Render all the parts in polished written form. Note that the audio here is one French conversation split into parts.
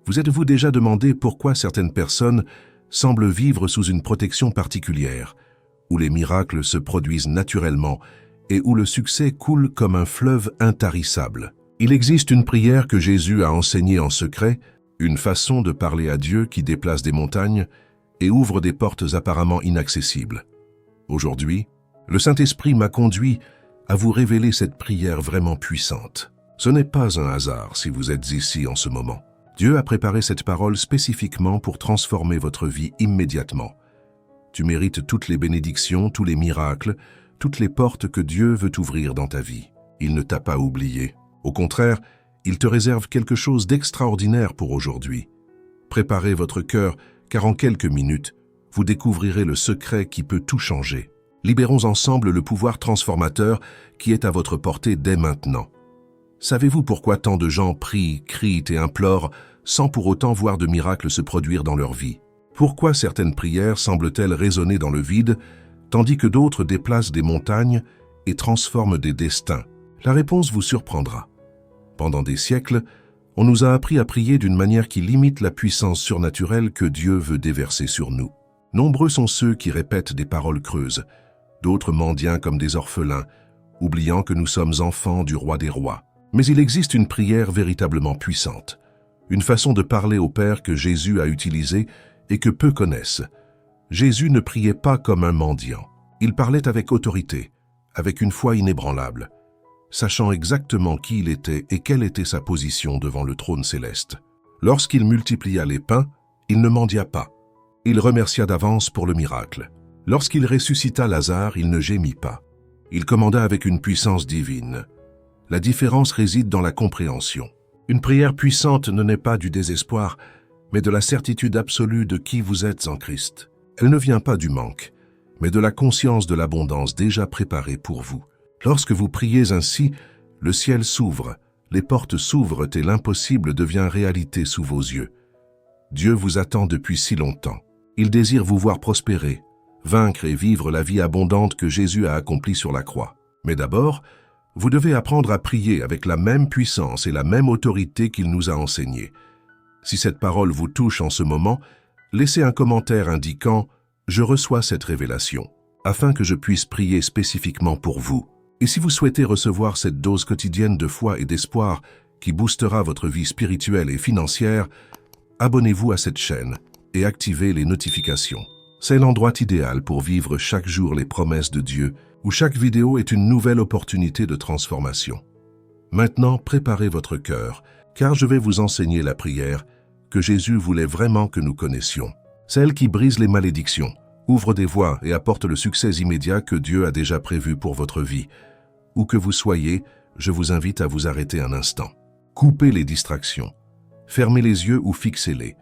Vous êtes-vous déjà demandé pourquoi certaines personnes semblent vivre sous une protection particulière, où les miracles se produisent naturellement et où le succès coule comme un fleuve intarissable? Il existe une prière que Jésus a enseignée en secret, une façon de parler à Dieu qui déplace des montagnes et ouvre des portes apparemment inaccessibles. Aujourd'hui, le Saint-Esprit m'a conduit à vous révéler cette prière vraiment puissante. Ce n'est pas un hasard si vous êtes ici en ce moment. Dieu a préparé cette parole spécifiquement pour transformer votre vie immédiatement. Tu mérites toutes les bénédictions, tous les miracles, toutes les portes que Dieu veut ouvrir dans ta vie. Il ne t'a pas oublié. Au contraire, il te réserve quelque chose d'extraordinaire pour aujourd'hui. Préparez votre cœur, car en quelques minutes, vous découvrirez le secret qui peut tout changer. Libérons ensemble le pouvoir transformateur qui est à votre portée dès maintenant. Savez-vous pourquoi tant de gens prient, crient et implorent sans pour autant voir de miracles se produire dans leur vie? Pourquoi certaines prières semblent-elles résonner dans le vide, tandis que d'autres déplacent des montagnes et transforment des destins? La réponse vous surprendra. Pendant des siècles, on nous a appris à prier d'une manière qui limite la puissance surnaturelle que Dieu veut déverser sur nous. Nombreux sont ceux qui répètent des paroles creuses, d'autres mendiants comme des orphelins, oubliant que nous sommes enfants du roi des rois. Mais il existe une prière véritablement puissante, une façon de parler au Père que Jésus a utilisée et que peu connaissent. Jésus ne priait pas comme un mendiant. Il parlait avec autorité, avec une foi inébranlable, sachant exactement qui il était et quelle était sa position devant le trône céleste. Lorsqu'il multiplia les pains, il ne mendia pas. Il remercia d'avance pour le miracle. Lorsqu'il ressuscita Lazare, il ne gémit pas. Il commanda avec une puissance divine. La différence réside dans la compréhension. Une prière puissante ne naît pas du désespoir, mais de la certitude absolue de qui vous êtes en Christ. Elle ne vient pas du manque, mais de la conscience de l'abondance déjà préparée pour vous. Lorsque vous priez ainsi, le ciel s'ouvre, les portes s'ouvrent et l'impossible devient réalité sous vos yeux. Dieu vous attend depuis si longtemps. Il désire vous voir prospérer, vaincre et vivre la vie abondante que Jésus a accomplie sur la croix. Mais d'abord, vous devez apprendre à prier avec la même puissance et la même autorité qu'il nous a enseignée. Si cette parole vous touche en ce moment, laissez un commentaire indiquant « Je reçois cette révélation » afin que je puisse prier spécifiquement pour vous. Et si vous souhaitez recevoir cette dose quotidienne de foi et d'espoir qui boostera votre vie spirituelle et financière, abonnez-vous à cette chaîne et activez les notifications. C'est l'endroit idéal pour vivre chaque jour les promesses de Dieu, où chaque vidéo est une nouvelle opportunité de transformation. Maintenant, préparez votre cœur, car je vais vous enseigner la prière que Jésus voulait vraiment que nous connaissions. Celle qui brise les malédictions, ouvre des voies et apporte le succès immédiat que Dieu a déjà prévu pour votre vie. Où que vous soyez, je vous invite à vous arrêter un instant. Coupez les distractions, fermez les yeux ou fixez-les,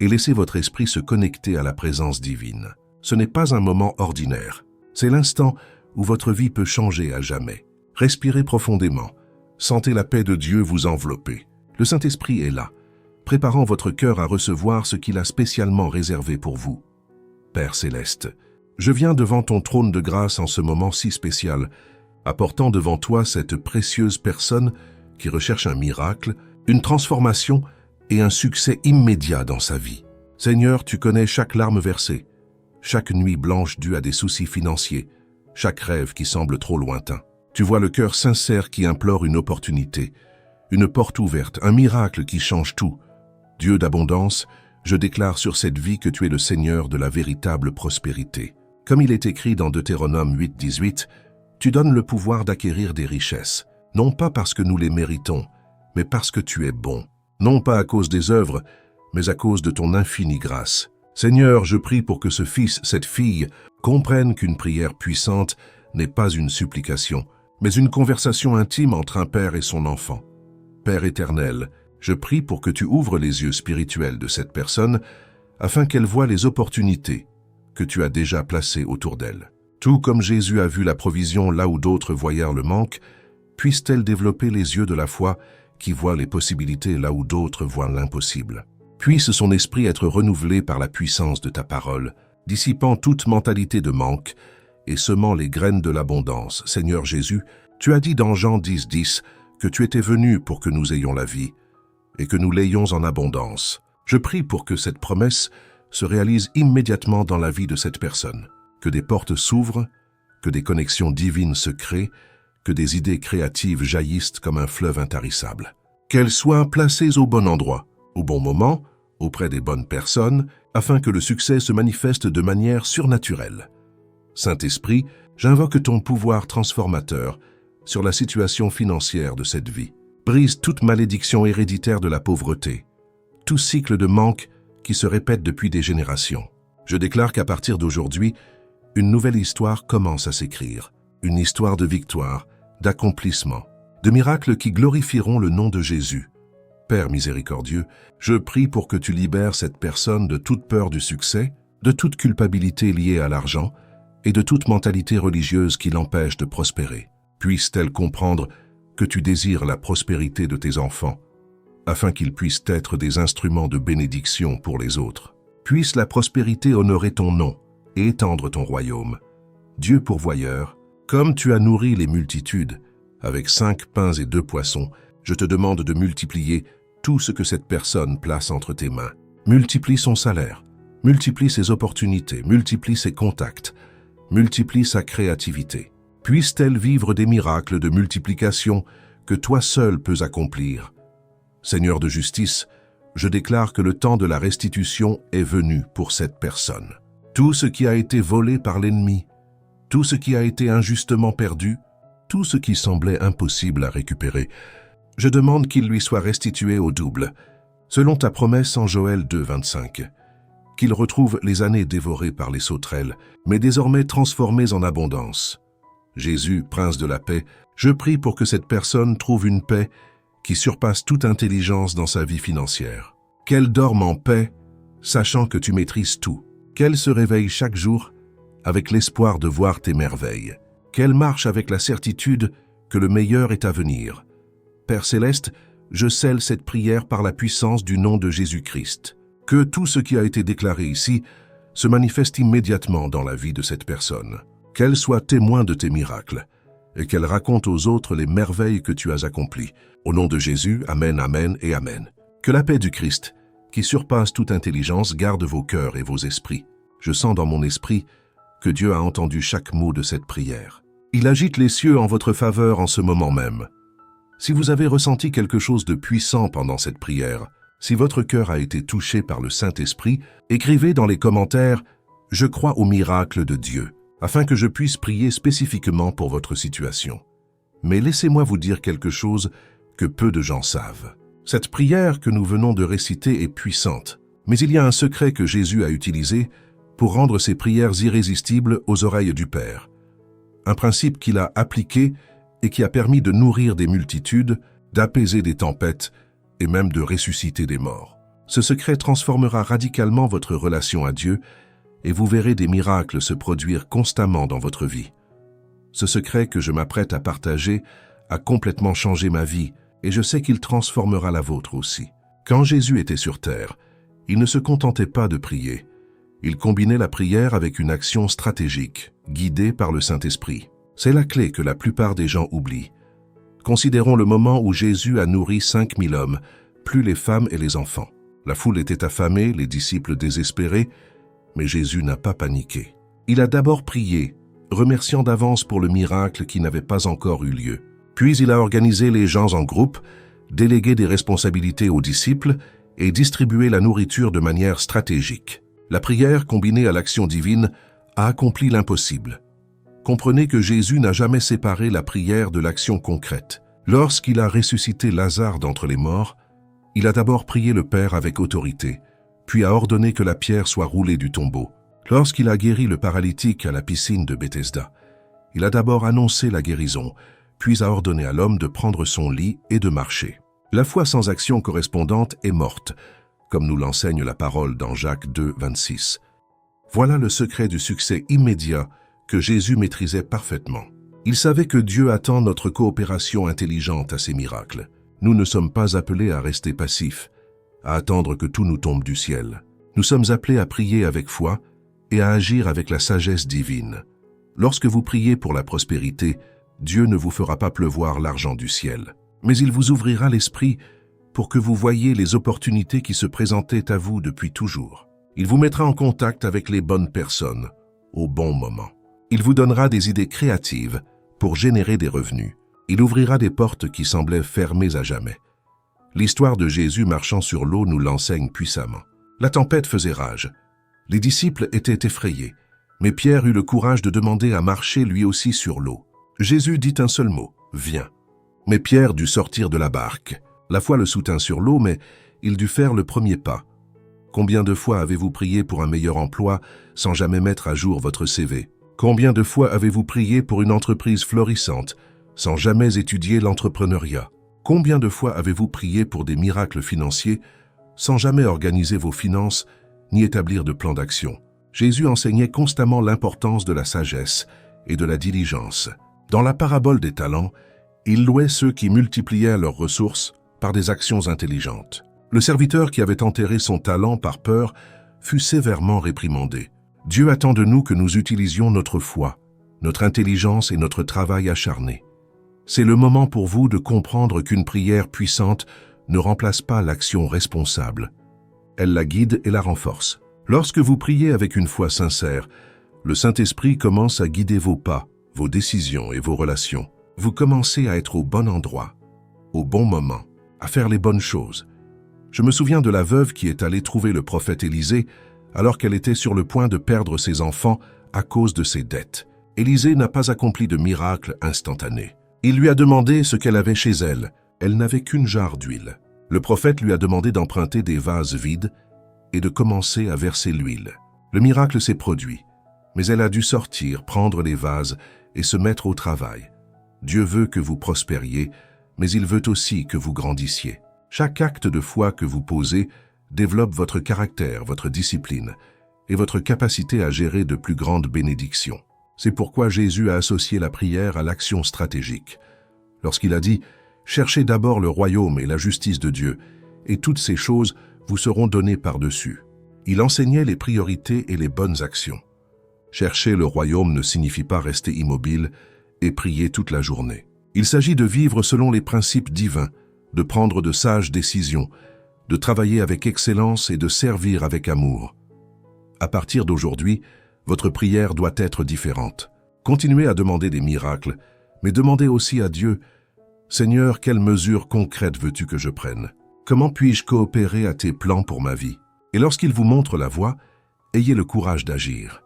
et laissez votre esprit se connecter à la présence divine. Ce n'est pas un moment ordinaire, c'est l'instant où votre vie peut changer à jamais. Respirez profondément, sentez la paix de Dieu vous envelopper. Le Saint-Esprit est là, préparant votre cœur à recevoir ce qu'il a spécialement réservé pour vous. Père céleste, je viens devant ton trône de grâce en ce moment si spécial, apportant devant toi cette précieuse personne qui recherche un miracle, une transformation et un succès immédiat dans sa vie. Seigneur, tu connais chaque larme versée, chaque nuit blanche due à des soucis financiers, chaque rêve qui semble trop lointain. Tu vois le cœur sincère qui implore une opportunité, une porte ouverte, un miracle qui change tout. Dieu d'abondance, je déclare sur cette vie que tu es le Seigneur de la véritable prospérité. Comme il est écrit dans Deutéronome 8:18, tu donnes le pouvoir d'acquérir des richesses, non pas parce que nous les méritons, mais parce que tu es bon. Non pas à cause des œuvres, mais à cause de ton infinie grâce. Seigneur, je prie pour que ce fils, cette fille, comprenne qu'une prière puissante n'est pas une supplication, mais une conversation intime entre un père et son enfant. Père éternel, je prie pour que tu ouvres les yeux spirituels de cette personne afin qu'elle voie les opportunités que tu as déjà placées autour d'elle. Tout comme Jésus a vu la provision là où d'autres voyèrent le manque, puisse-t-elle développer les yeux de la foi qui voient les possibilités là où d'autres voient l'impossible. Puisse son esprit être renouvelé par la puissance de ta parole, dissipant toute mentalité de manque et semant les graines de l'abondance. Seigneur Jésus, tu as dit dans Jean 10:10 que tu étais venu pour que nous ayons la vie, et que nous l'ayons en abondance. Je prie pour que cette promesse se réalise immédiatement dans la vie de cette personne, que des portes s'ouvrent, que des connexions divines se créent, que des idées créatives jaillissent comme un fleuve intarissable. Qu'elles soient placées au bon endroit, au bon moment, auprès des bonnes personnes, afin que le succès se manifeste de manière surnaturelle. Saint-Esprit, j'invoque ton pouvoir transformateur sur la situation financière de cette vie. Brise toute malédiction héréditaire de la pauvreté, tout cycle de manque qui se répète depuis des générations. Je déclare qu'à partir d'aujourd'hui, une nouvelle histoire commence à s'écrire, une histoire de victoire, d'accomplissement, de miracles qui glorifieront le nom de Jésus. Père miséricordieux, je prie pour que tu libères cette personne de toute peur du succès, de toute culpabilité liée à l'argent et de toute mentalité religieuse qui l'empêche de prospérer. Puisse-t-elle comprendre que tu désires la prospérité de tes enfants, afin qu'ils puissent être des instruments de bénédiction pour les autres. Puisse la prospérité honorer ton nom et étendre ton royaume. Dieu pourvoyeur, comme tu as nourri les multitudes avec 5 pains et 2 poissons, je te demande de multiplier tout ce que cette personne place entre tes mains. Multiplie son salaire, multiplie ses opportunités, multiplie ses contacts, multiplie sa créativité. Puisse-t-elle vivre des miracles de multiplication que toi seul peux accomplir. Seigneur de justice, je déclare que le temps de la restitution est venu pour cette personne. Tout ce qui a été volé par l'ennemi, tout ce qui a été injustement perdu, tout ce qui semblait impossible à récupérer, je demande qu'il lui soit restitué au double, selon ta promesse en Joël 2, 25. Qu'il retrouve les années dévorées par les sauterelles, mais désormais transformées en abondance. Jésus, Prince de la paix, je prie pour que cette personne trouve une paix qui surpasse toute intelligence dans sa vie financière. Qu'elle dorme en paix, sachant que tu maîtrises tout. Qu'elle se réveille chaque jour avec l'espoir de voir tes merveilles. Qu'elle marche avec la certitude que le meilleur est à venir. Père céleste, je scelle cette prière par la puissance du nom de Jésus-Christ. Que tout ce qui a été déclaré ici se manifeste immédiatement dans la vie de cette personne. Qu'elle soit témoin de tes miracles et qu'elle raconte aux autres les merveilles que tu as accomplies. Au nom de Jésus, Amen, Amen et Amen. Que la paix du Christ, qui surpasse toute intelligence, garde vos cœurs et vos esprits. Je sens dans mon esprit que Dieu a entendu chaque mot de cette prière. Il agite les cieux en votre faveur en ce moment même. Si vous avez ressenti quelque chose de puissant pendant cette prière, si votre cœur a été touché par le Saint-Esprit, écrivez dans les commentaires « Je crois au miracle de Dieu », afin que je puisse prier spécifiquement pour votre situation. Mais laissez-moi vous dire quelque chose que peu de gens savent. Cette prière que nous venons de réciter est puissante, mais il y a un secret que Jésus a utilisé pour rendre ses prières irrésistibles aux oreilles du Père. Un principe qu'il a appliqué et qui a permis de nourrir des multitudes, d'apaiser des tempêtes et même de ressusciter des morts. Ce secret transformera radicalement votre relation à Dieu et vous verrez des miracles se produire constamment dans votre vie. Ce secret que je m'apprête à partager a complètement changé ma vie et je sais qu'il transformera la vôtre aussi. Quand Jésus était sur terre, il ne se contentait pas de prier. Il combinait la prière avec une action stratégique, guidée par le Saint-Esprit. C'est la clé que la plupart des gens oublient. Considérons le moment où Jésus a nourri 5000 hommes, plus les femmes et les enfants. La foule était affamée, les disciples désespérés, mais Jésus n'a pas paniqué. Il a d'abord prié, remerciant d'avance pour le miracle qui n'avait pas encore eu lieu. Puis il a organisé les gens en groupe, délégué des responsabilités aux disciples et distribué la nourriture de manière stratégique. La prière, combinée à l'action divine, a accompli l'impossible. Comprenez que Jésus n'a jamais séparé la prière de l'action concrète. Lorsqu'il a ressuscité Lazare d'entre les morts, il a d'abord prié le Père avec autorité, puis a ordonné que la pierre soit roulée du tombeau. Lorsqu'il a guéri le paralytique à la piscine de Bethesda, il a d'abord annoncé la guérison, puis a ordonné à l'homme de prendre son lit et de marcher. La foi sans action correspondante est morte, comme nous l'enseigne la parole dans Jacques 2, 26. Voilà le secret du succès immédiat que Jésus maîtrisait parfaitement. Il savait que Dieu attend notre coopération intelligente à ses miracles. Nous ne sommes pas appelés à rester passifs, à attendre que tout nous tombe du ciel. Nous sommes appelés à prier avec foi et à agir avec la sagesse divine. Lorsque vous priez pour la prospérité, Dieu ne vous fera pas pleuvoir l'argent du ciel, mais il vous ouvrira l'esprit pour que vous voyiez les opportunités qui se présentaient à vous depuis toujours. Il vous mettra en contact avec les bonnes personnes, au bon moment. Il vous donnera des idées créatives pour générer des revenus. Il ouvrira des portes qui semblaient fermées à jamais. L'histoire de Jésus marchant sur l'eau nous l'enseigne puissamment. La tempête faisait rage. Les disciples étaient effrayés, mais Pierre eut le courage de demander à marcher lui aussi sur l'eau. Jésus dit un seul mot, « Viens ». Mais Pierre dut sortir de la barque. La foi le soutint sur l'eau, mais il dut faire le premier pas. Combien de fois avez-vous prié pour un meilleur emploi sans jamais mettre à jour votre CV? Combien de fois avez-vous prié pour une entreprise florissante sans jamais étudier l'entrepreneuriat? Combien de fois avez-vous prié pour des miracles financiers sans jamais organiser vos finances ni établir de plan d'action? Jésus enseignait constamment l'importance de la sagesse et de la diligence. Dans la parabole des talents, il louait ceux qui multipliaient leurs ressources par des actions intelligentes. Le serviteur qui avait enterré son talent par peur fut sévèrement réprimandé. Dieu attend de nous que nous utilisions notre foi, notre intelligence et notre travail acharné. C'est le moment pour vous de comprendre qu'une prière puissante ne remplace pas l'action responsable. Elle la guide et la renforce. Lorsque vous priez avec une foi sincère, le Saint-Esprit commence à guider vos pas, vos décisions et vos relations. Vous commencez à être au bon endroit, au bon moment, à faire les bonnes choses. Je me souviens de la veuve qui est allée trouver le prophète Élisée alors qu'elle était sur le point de perdre ses enfants à cause de ses dettes. Élisée n'a pas accompli de miracle instantané. Il lui a demandé ce qu'elle avait chez elle. Elle n'avait qu'une jarre d'huile. Le prophète lui a demandé d'emprunter des vases vides et de commencer à verser l'huile. Le miracle s'est produit, mais elle a dû sortir, prendre les vases et se mettre au travail. Dieu veut que vous prospériez, mais il veut aussi que vous grandissiez. Chaque acte de foi que vous posez développe votre caractère, votre discipline et votre capacité à gérer de plus grandes bénédictions. C'est pourquoi Jésus a associé la prière à l'action stratégique. Lorsqu'il a dit « Cherchez d'abord le royaume et la justice de Dieu, et toutes ces choses vous seront données par-dessus ». Il enseignait les priorités et les bonnes actions. Chercher le royaume ne signifie pas rester immobile et prier toute la journée. Il s'agit de vivre selon les principes divins, de prendre de sages décisions, de travailler avec excellence et de servir avec amour. À partir d'aujourd'hui, votre prière doit être différente. Continuez à demander des miracles, mais demandez aussi à Dieu « Seigneur, quelles mesures concrètes veux-tu que je prenne? Comment puis-je coopérer à tes plans pour ma vie ?» Et lorsqu'il vous montre la voie, ayez le courage d'agir.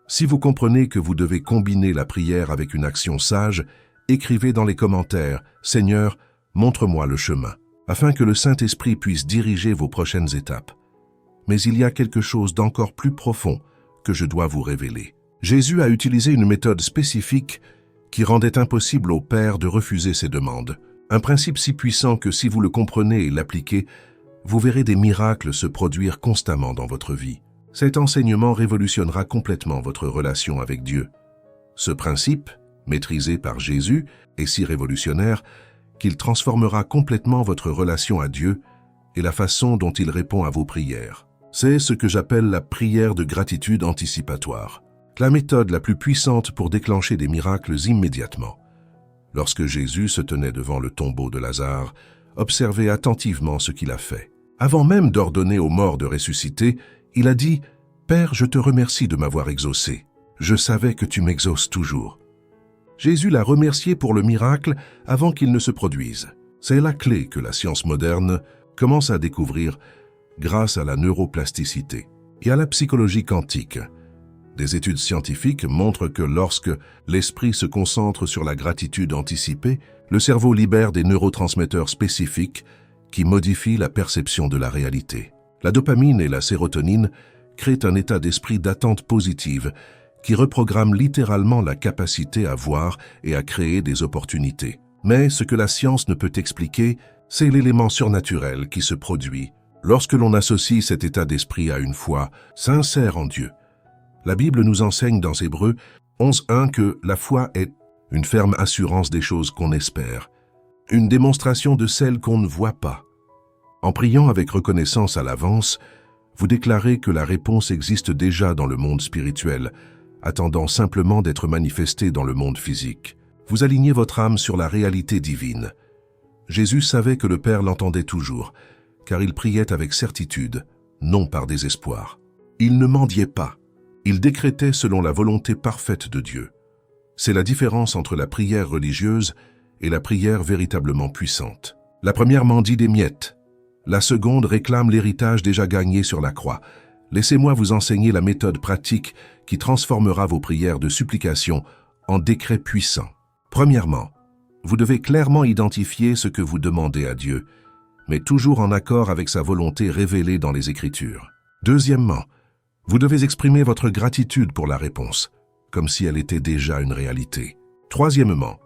Si vous comprenez que vous devez combiner la prière avec une action sage, écrivez dans les commentaires « Seigneur, montre-moi le chemin », afin que le Saint-Esprit puisse diriger vos prochaines étapes. Mais il y a quelque chose d'encore plus profond que je dois vous révéler. Jésus a utilisé une méthode spécifique qui rendait impossible au Père de refuser ses demandes. Un principe si puissant que si vous le comprenez et l'appliquez, vous verrez des miracles se produire constamment dans votre vie. Cet enseignement révolutionnera complètement votre relation avec Dieu. Ce principe, maîtrisé par Jésus, est si révolutionnaire qu'il transformera complètement votre relation à Dieu et la façon dont il répond à vos prières. C'est ce que j'appelle la prière de gratitude anticipatoire, la méthode la plus puissante pour déclencher des miracles immédiatement. Lorsque Jésus se tenait devant le tombeau de Lazare, observez attentivement ce qu'il a fait. Avant même d'ordonner aux morts de ressusciter, il a dit « Père, je te remercie de m'avoir exaucé. Je savais que tu m'exauces toujours. » Jésus l'a remercié pour le miracle avant qu'il ne se produise. C'est la clé que la science moderne commence à découvrir grâce à la neuroplasticité et à la psychologie quantique. Des études scientifiques montrent que lorsque l'esprit se concentre sur la gratitude anticipée, le cerveau libère des neurotransmetteurs spécifiques qui modifient la perception de la réalité. La dopamine et la sérotonine créent un état d'esprit d'attente positive qui reprogramme littéralement la capacité à voir et à créer des opportunités. Mais ce que la science ne peut expliquer, c'est l'élément surnaturel qui se produit lorsque l'on associe cet état d'esprit à une foi sincère en Dieu. La Bible nous enseigne dans Hébreux 11:1 que la foi est une ferme assurance des choses qu'on espère, une démonstration de celles qu'on ne voit pas. En priant avec reconnaissance à l'avance, vous déclarez que la réponse existe déjà dans le monde spirituel, attendant simplement d'être manifestée dans le monde physique. Vous alignez votre âme sur la réalité divine. Jésus savait que le Père l'entendait toujours, car il priait avec certitude, non par désespoir. Il ne mendiait pas, il décrétait selon la volonté parfaite de Dieu. C'est la différence entre la prière religieuse et la prière véritablement puissante. La première mendie des miettes. La seconde réclame l'héritage déjà gagné sur la croix. Laissez-moi vous enseigner la méthode pratique qui transformera vos prières de supplication en décrets puissants. Premièrement, vous devez clairement identifier ce que vous demandez à Dieu, mais toujours en accord avec sa volonté révélée dans les Écritures. Deuxièmement, vous devez exprimer votre gratitude pour la réponse, comme si elle était déjà une réalité. Troisièmement,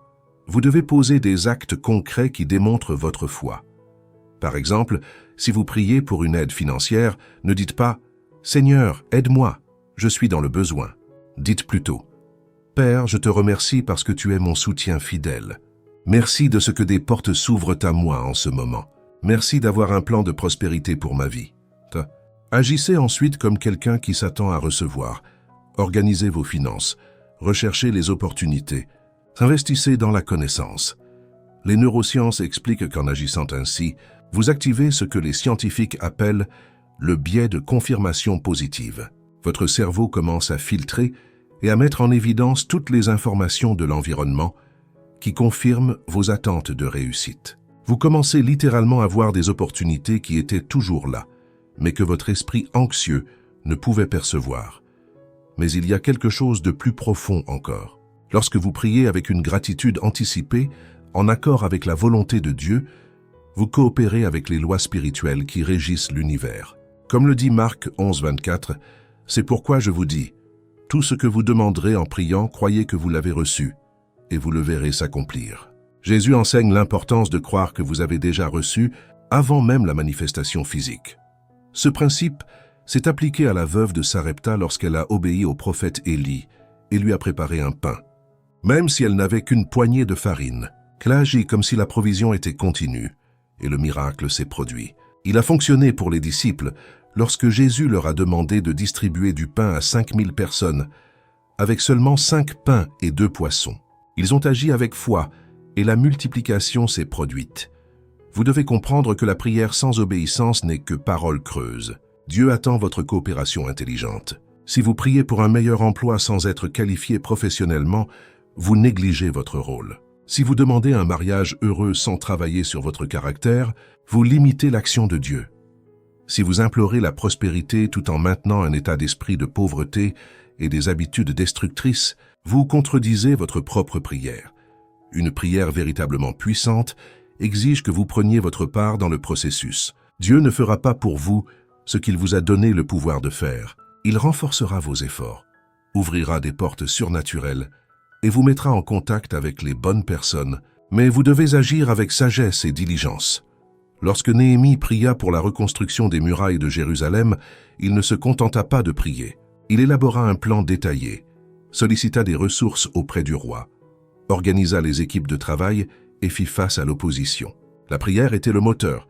vous devez poser des actes concrets qui démontrent votre foi. Par exemple, si vous priez pour une aide financière, ne dites pas « Seigneur, aide-moi, je suis dans le besoin ». Dites plutôt « Père, je te remercie parce que tu es mon soutien fidèle. Merci de ce que des portes s'ouvrent à moi en ce moment. Merci d'avoir un plan de prospérité pour ma vie. » Agissez ensuite comme quelqu'un qui s'attend à recevoir. Organisez vos finances, recherchez les opportunités, investissez dans la connaissance. Les neurosciences expliquent qu'en agissant ainsi, vous activez ce que les scientifiques appellent le biais de confirmation positive. Votre cerveau commence à filtrer et à mettre en évidence toutes les informations de l'environnement qui confirment vos attentes de réussite. Vous commencez littéralement à voir des opportunités qui étaient toujours là, mais que votre esprit anxieux ne pouvait percevoir. Mais il y a quelque chose de plus profond encore. Lorsque vous priez avec une gratitude anticipée, en accord avec la volonté de Dieu, vous coopérez avec les lois spirituelles qui régissent l'univers. Comme le dit Marc 11, 24, « C'est pourquoi je vous dis, tout ce que vous demanderez en priant, croyez que vous l'avez reçu, et vous le verrez s'accomplir. » Jésus enseigne l'importance de croire que vous avez déjà reçu avant même la manifestation physique. Ce principe s'est appliqué à la veuve de Sarepta lorsqu'elle a obéi au prophète Élie et lui a préparé un pain. Même si elle n'avait qu'une poignée de farine, elle a agi comme si la provision était continue, et le miracle s'est produit. Il a fonctionné pour les disciples lorsque Jésus leur a demandé de distribuer du pain à 5000 personnes, avec seulement 5 pains et 2 poissons. Ils ont agi avec foi, et la multiplication s'est produite. Vous devez comprendre que la prière sans obéissance n'est que parole creuse. Dieu attend votre coopération intelligente. Si vous priez pour un meilleur emploi sans être qualifié professionnellement, vous négligez votre rôle. Si vous demandez un mariage heureux sans travailler sur votre caractère, vous limitez l'action de Dieu. Si vous implorez la prospérité tout en maintenant un état d'esprit de pauvreté et des habitudes destructrices, vous contredisez votre propre prière. Une prière véritablement puissante exige que vous preniez votre part dans le processus. Dieu ne fera pas pour vous ce qu'il vous a donné le pouvoir de faire. Il renforcera vos efforts, ouvrira des portes surnaturelles et vous mettra en contact avec les bonnes personnes, mais vous devez agir avec sagesse et diligence. Lorsque Néhémie pria pour la reconstruction des murailles de Jérusalem, il ne se contenta pas de prier. Il élabora un plan détaillé, sollicita des ressources auprès du roi, organisa les équipes de travail et fit face à l'opposition. La prière était le moteur,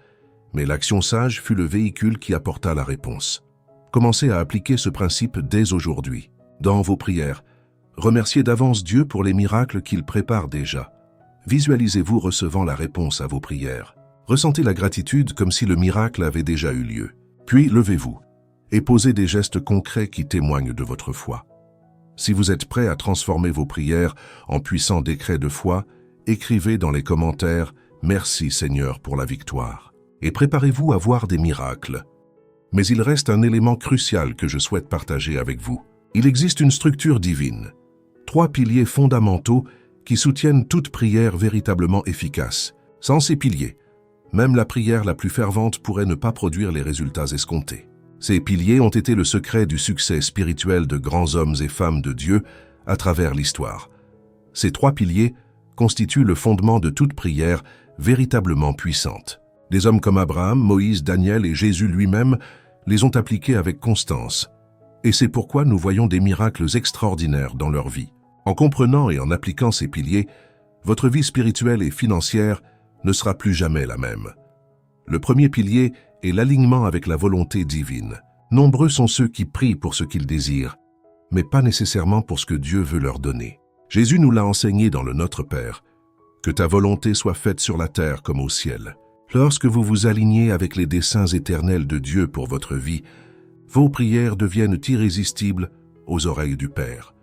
mais l'action sage fut le véhicule qui apporta la réponse. Commencez à appliquer ce principe dès aujourd'hui. Dans vos prières, remerciez d'avance Dieu pour les miracles qu'il prépare déjà. Visualisez-vous recevant la réponse à vos prières. Ressentez la gratitude comme si le miracle avait déjà eu lieu. Puis levez-vous et posez des gestes concrets qui témoignent de votre foi. Si vous êtes prêt à transformer vos prières en puissants décrets de foi, écrivez dans les commentaires « Merci Seigneur pour la victoire » et préparez-vous à voir des miracles. Mais il reste un élément crucial que je souhaite partager avec vous. Il existe une structure divine, 3 piliers fondamentaux qui soutiennent toute prière véritablement efficace. Sans ces piliers, même la prière la plus fervente pourrait ne pas produire les résultats escomptés. Ces piliers ont été le secret du succès spirituel de grands hommes et femmes de Dieu à travers l'histoire. Ces 3 piliers constituent le fondement de toute prière véritablement puissante. Des hommes comme Abraham, Moïse, Daniel et Jésus lui-même les ont appliqués avec constance. Et c'est pourquoi nous voyons des miracles extraordinaires dans leur vie. En comprenant et en appliquant ces piliers, votre vie spirituelle et financière ne sera plus jamais la même. Le premier pilier est l'alignement avec la volonté divine. Nombreux sont ceux qui prient pour ce qu'ils désirent, mais pas nécessairement pour ce que Dieu veut leur donner. Jésus nous l'a enseigné dans le Notre Père. Que ta volonté soit faite sur la terre comme au ciel. Lorsque vous vous alignez avec les desseins éternels de Dieu pour votre vie, vos prières deviennent irrésistibles aux oreilles du Père.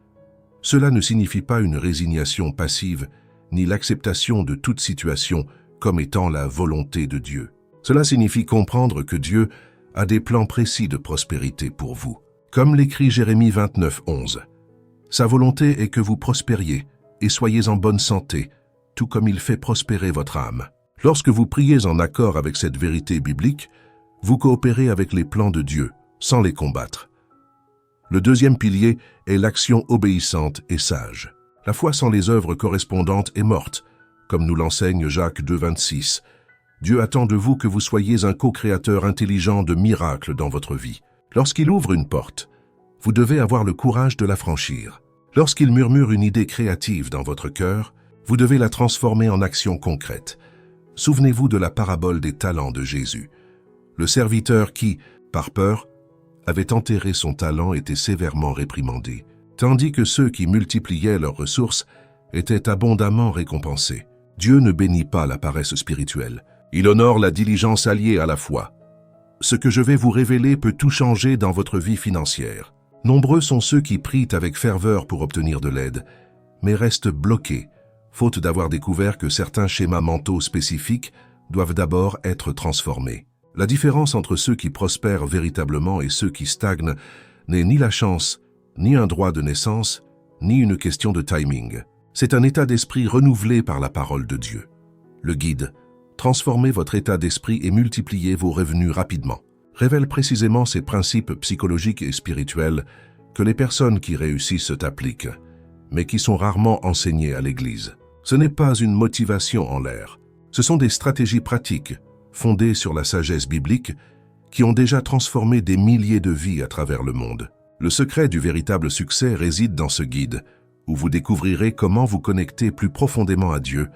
Cela ne signifie pas une résignation passive, ni l'acceptation de toute situation comme étant la volonté de Dieu. Cela signifie comprendre que Dieu a des plans précis de prospérité pour vous. Comme l'écrit Jérémie 29:11, « Sa volonté est que vous prospériez et soyez en bonne santé, tout comme il fait prospérer votre âme. » Lorsque vous priez en accord avec cette vérité biblique, vous coopérez avec les plans de Dieu, sans les combattre. Le deuxième pilier est l'action obéissante et sage. La foi sans les œuvres correspondantes est morte, comme nous l'enseigne Jacques 2:26. Dieu attend de vous que vous soyez un co-créateur intelligent de miracles dans votre vie. Lorsqu'il ouvre une porte, vous devez avoir le courage de la franchir. Lorsqu'il murmure une idée créative dans votre cœur, vous devez la transformer en action concrète. Souvenez-vous de la parabole des talents de Jésus. Le serviteur qui, par peur, avait enterré son talent était sévèrement réprimandé, tandis que ceux qui multipliaient leurs ressources étaient abondamment récompensés. Dieu ne bénit pas la paresse spirituelle. Il honore la diligence alliée à la foi. Ce que je vais vous révéler peut tout changer dans votre vie financière. Nombreux sont ceux qui prient avec ferveur pour obtenir de l'aide, mais restent bloqués, faute d'avoir découvert que certains schémas mentaux spécifiques doivent d'abord être transformés. La différence entre ceux qui prospèrent véritablement et ceux qui stagnent n'est ni la chance, ni un droit de naissance, ni une question de timing. C'est un état d'esprit renouvelé par la parole de Dieu. Le guide, transformez votre état d'esprit et multipliez vos revenus rapidement, révèle précisément ces principes psychologiques et spirituels que les personnes qui réussissent appliquent, mais qui sont rarement enseignées à l'Église. Ce n'est pas une motivation en l'air, ce sont des stratégies pratiques, fondées sur la sagesse biblique, qui ont déjà transformé des milliers de vies à travers le monde. Le secret du véritable succès réside dans ce guide, où vous découvrirez comment vous connecter plus profondément à Dieu,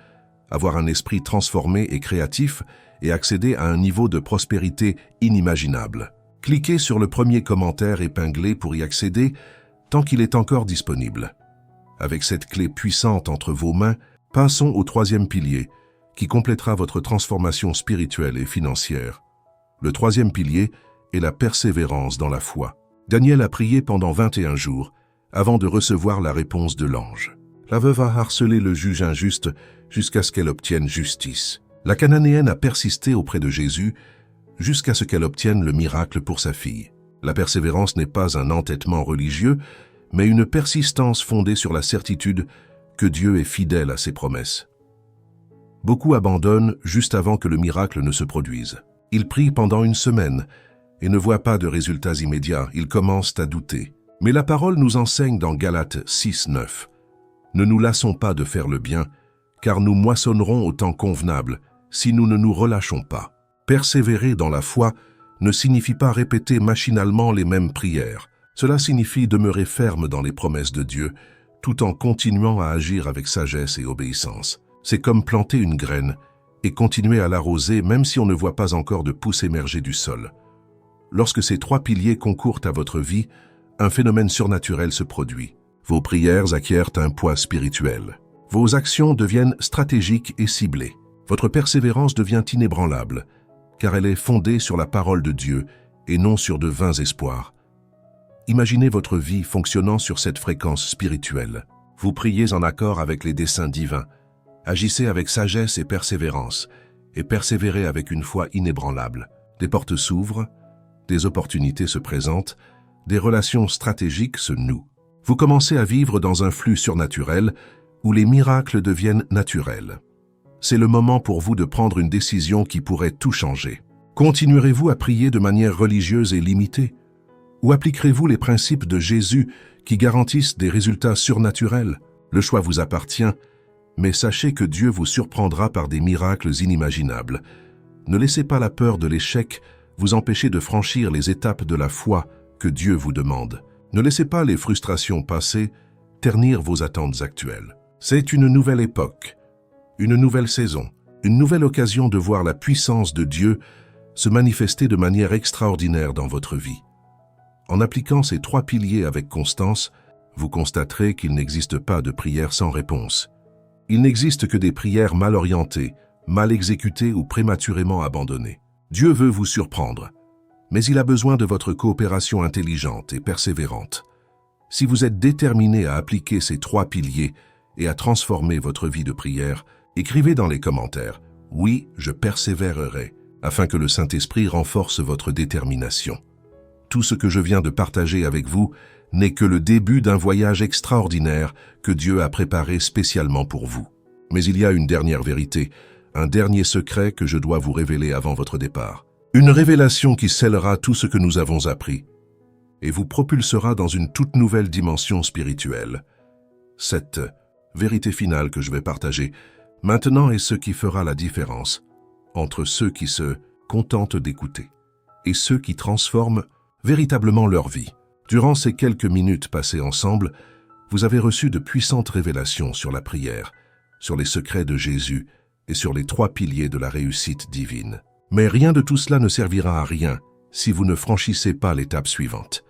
avoir un esprit transformé et créatif et accéder à un niveau de prospérité inimaginable. Cliquez sur le premier commentaire épinglé pour y accéder tant qu'il est encore disponible. Avec cette clé puissante entre vos mains, passons au troisième pilier, qui complétera votre transformation spirituelle et financière. Le troisième pilier est la persévérance dans la foi. Daniel a prié pendant 21 jours avant de recevoir la réponse de l'ange. La veuve a harcelé le juge injuste jusqu'à ce qu'elle obtienne justice. La Cananéenne a persisté auprès de Jésus jusqu'à ce qu'elle obtienne le miracle pour sa fille. La persévérance n'est pas un entêtement religieux, mais une persistance fondée sur la certitude que Dieu est fidèle à ses promesses. Beaucoup abandonnent juste avant que le miracle ne se produise. Ils prient pendant une semaine et ne voient pas de résultats immédiats. Ils commencent à douter. Mais la parole nous enseigne dans Galates 6:9. « Ne nous lassons pas de faire le bien, car nous moissonnerons au temps convenable si nous ne nous relâchons pas. » Persévérer dans la foi ne signifie pas répéter machinalement les mêmes prières. Cela signifie demeurer ferme dans les promesses de Dieu, tout en continuant à agir avec sagesse et obéissance. C'est comme planter une graine et continuer à l'arroser même si on ne voit pas encore de pousse émerger du sol. Lorsque ces trois piliers concourent à votre vie, un phénomène surnaturel se produit. Vos prières acquièrent un poids spirituel. Vos actions deviennent stratégiques et ciblées. Votre persévérance devient inébranlable, car elle est fondée sur la parole de Dieu et non sur de vains espoirs. Imaginez votre vie fonctionnant sur cette fréquence spirituelle. Vous priez en accord avec les desseins divins, agissez avec sagesse et persévérance, et persévérez avec une foi inébranlable. Des portes s'ouvrent, des opportunités se présentent, des relations stratégiques se nouent. Vous commencez à vivre dans un flux surnaturel où les miracles deviennent naturels. C'est le moment pour vous de prendre une décision qui pourrait tout changer. Continuerez-vous à prier de manière religieuse et limitée? Ou appliquerez-vous les principes de Jésus qui garantissent des résultats surnaturels? Le choix vous appartient, mais sachez que Dieu vous surprendra par des miracles inimaginables. Ne laissez pas la peur de l'échec vous empêcher de franchir les étapes de la foi que Dieu vous demande. Ne laissez pas les frustrations passées ternir vos attentes actuelles. C'est une nouvelle époque, une nouvelle saison, une nouvelle occasion de voir la puissance de Dieu se manifester de manière extraordinaire dans votre vie. En appliquant ces trois piliers avec constance, vous constaterez qu'il n'existe pas de prière sans réponse. Il n'existe que des prières mal orientées, mal exécutées ou prématurément abandonnées. Dieu veut vous surprendre, mais il a besoin de votre coopération intelligente et persévérante. Si vous êtes déterminé à appliquer ces 3 piliers et à transformer votre vie de prière, écrivez dans les commentaires « Oui, je persévérerai » afin que le Saint-Esprit renforce votre détermination. Tout ce que je viens de partager avec vous n'est que le début d'un voyage extraordinaire que Dieu a préparé spécialement pour vous. Mais il y a une dernière vérité, un dernier secret que je dois vous révéler avant votre départ. Une révélation qui scellera tout ce que nous avons appris et vous propulsera dans une toute nouvelle dimension spirituelle. Cette vérité finale que je vais partager maintenant est ce qui fera la différence entre ceux qui se contentent d'écouter et ceux qui transforment véritablement leur vie. Durant ces quelques minutes passées ensemble, vous avez reçu de puissantes révélations sur la prière, sur les secrets de Jésus et sur les 3 piliers de la réussite divine. Mais rien de tout cela ne servira à rien si vous ne franchissez pas l'étape suivante.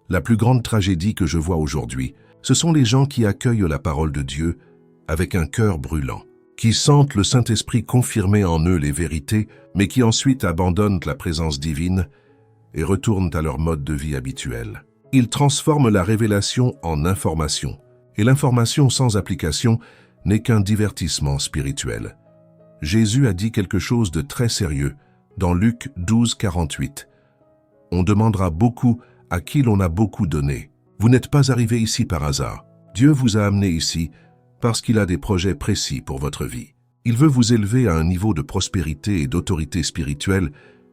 La plus grande tragédie que je vois aujourd'hui, ce sont les gens qui accueillent la parole de Dieu avec un cœur brûlant, qui sentent le Saint-Esprit confirmer en eux les vérités, mais qui ensuite abandonnent la présence divine et retournent à leur mode de vie habituel. Ils transforment la révélation en information, et l'information sans application n'est qu'un divertissement spirituel. Jésus a dit quelque chose de très sérieux dans Luc 12, 48. On demandera beaucoup à qui l'on a beaucoup donné. Vous n'êtes pas arrivé ici par hasard. Dieu vous a amené ici parce qu'il a des projets précis pour votre vie. Il veut vous élever à un niveau de prospérité et d'autorité spirituelle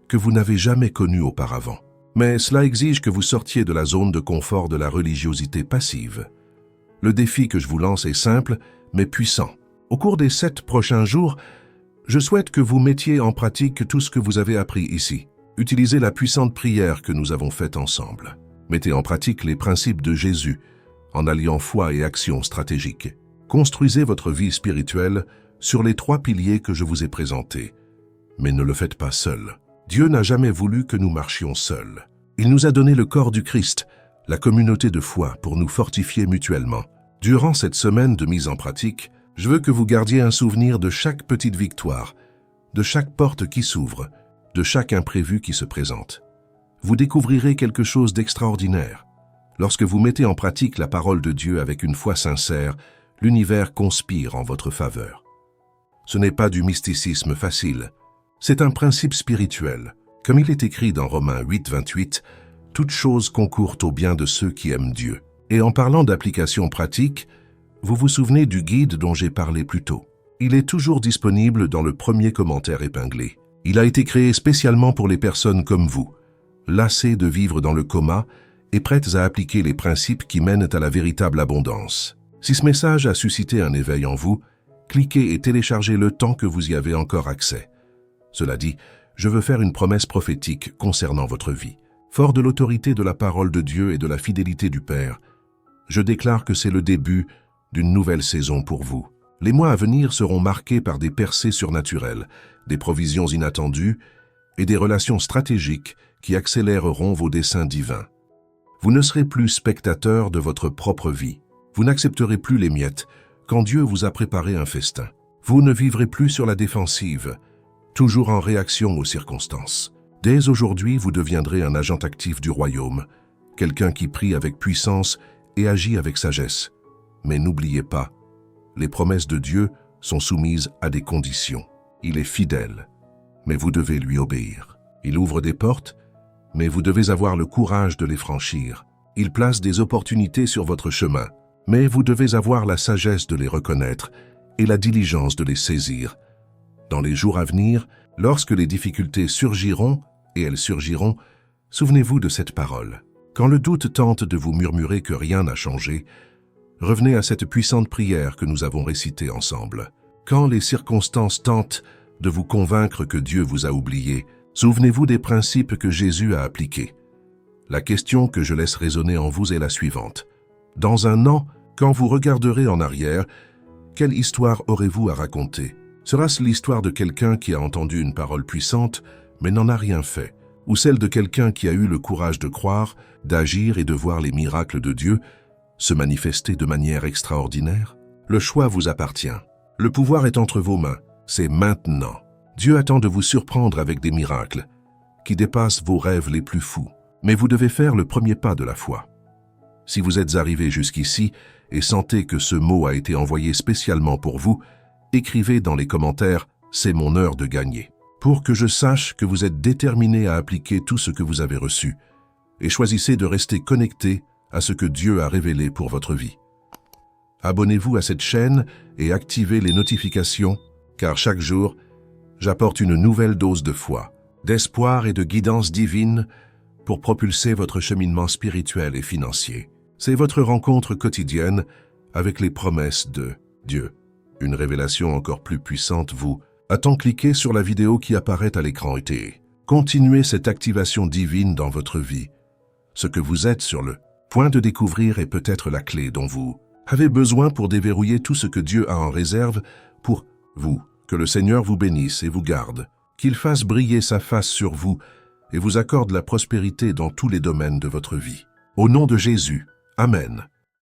que vous n'avez jamais connu auparavant. Mais cela exige que vous sortiez de la zone de confort de la religiosité passive. Le défi que je vous lance est simple, mais puissant. Au cours des 7 prochains jours, je souhaite que vous mettiez en pratique tout ce que vous avez appris ici. Utilisez la puissante prière que nous avons faite ensemble. Mettez en pratique les principes de Jésus, en alliant foi et action stratégique. Construisez votre vie spirituelle sur les 3 piliers que je vous ai présentés. Mais ne le faites pas seul. Dieu n'a jamais voulu que nous marchions seuls. Il nous a donné le corps du Christ, la communauté de foi, pour nous fortifier mutuellement. Durant cette semaine de mise en pratique, je veux que vous gardiez un souvenir de chaque petite victoire, de chaque porte qui s'ouvre, de chaque imprévu qui se présente. Vous découvrirez quelque chose d'extraordinaire. Lorsque vous mettez en pratique la parole de Dieu avec une foi sincère, l'univers conspire en votre faveur. Ce n'est pas du mysticisme facile. C'est un principe spirituel. Comme il est écrit dans Romains 8, 28, « Toutes choses concourent au bien de ceux qui aiment Dieu ». Et en parlant d'application pratique, vous vous souvenez du guide dont j'ai parlé plus tôt. Il est toujours disponible dans le premier commentaire épinglé. Il a été créé spécialement pour les personnes comme vous, lassées de vivre dans le coma et prêtes à appliquer les principes qui mènent à la véritable abondance. Si ce message a suscité un éveil en vous, cliquez et téléchargez le tant que vous y avez encore accès. Cela dit, je veux faire une promesse prophétique concernant votre vie. Fort de l'autorité de la parole de Dieu et de la fidélité du Père, je déclare que c'est le début d'une nouvelle saison pour vous. Les mois à venir seront marqués par des percées surnaturelles, des provisions inattendues et des relations stratégiques qui accéléreront vos desseins divins. Vous ne serez plus spectateur de votre propre vie. Vous n'accepterez plus les miettes quand Dieu vous a préparé un festin. Vous ne vivrez plus sur la défensive, toujours en réaction aux circonstances. Dès aujourd'hui, vous deviendrez un agent actif du royaume, quelqu'un qui prie avec puissance et agit avec sagesse. Mais n'oubliez pas, les promesses de Dieu sont soumises à des conditions. Il est fidèle, mais vous devez lui obéir. Il ouvre des portes, mais vous devez avoir le courage de les franchir. Il place des opportunités sur votre chemin, mais vous devez avoir la sagesse de les reconnaître et la diligence de les saisir. Dans les jours à venir, lorsque les difficultés surgiront, et elles surgiront, souvenez-vous de cette parole. Quand le doute tente de vous murmurer que rien n'a changé, revenez à cette puissante prière que nous avons récitée ensemble. Quand les circonstances tentent de vous convaincre que Dieu vous a oublié, souvenez-vous des principes que Jésus a appliqués. La question que je laisse résonner en vous est la suivante. Dans un an, quand vous regarderez en arrière, quelle histoire aurez-vous à raconter? Sera-ce l'histoire de quelqu'un qui a entendu une parole puissante, mais n'en a rien fait? Ou celle de quelqu'un qui a eu le courage de croire, d'agir et de voir les miracles de Dieu se manifester de manière extraordinaire? Le choix vous appartient. Le pouvoir est entre vos mains, c'est maintenant. Dieu attend de vous surprendre avec des miracles qui dépassent vos rêves les plus fous. Mais vous devez faire le premier pas de la foi. Si vous êtes arrivé jusqu'ici et sentez que ce mot a été envoyé spécialement pour vous, écrivez dans les commentaires « C'est mon heure de gagner » pour que je sache que vous êtes déterminé à appliquer tout ce que vous avez reçu et choisissez de rester connecté à ce que Dieu a révélé pour votre vie. Abonnez-vous à cette chaîne et activez les notifications, car chaque jour, j'apporte une nouvelle dose de foi, d'espoir et de guidance divine pour propulser votre cheminement spirituel et financier. C'est votre rencontre quotidienne avec les promesses de Dieu. Une révélation encore plus puissante vous attend. Cliquez sur la vidéo qui apparaît à l'écran et continuez cette activation divine dans votre vie. Ce que vous êtes sur le point de découvrir est peut-être la clé dont vous avez besoin pour déverrouiller tout ce que Dieu a en réserve pour vous. Que le Seigneur vous bénisse et vous garde, qu'il fasse briller sa face sur vous et vous accorde la prospérité dans tous les domaines de votre vie. Au nom de Jésus, Amen.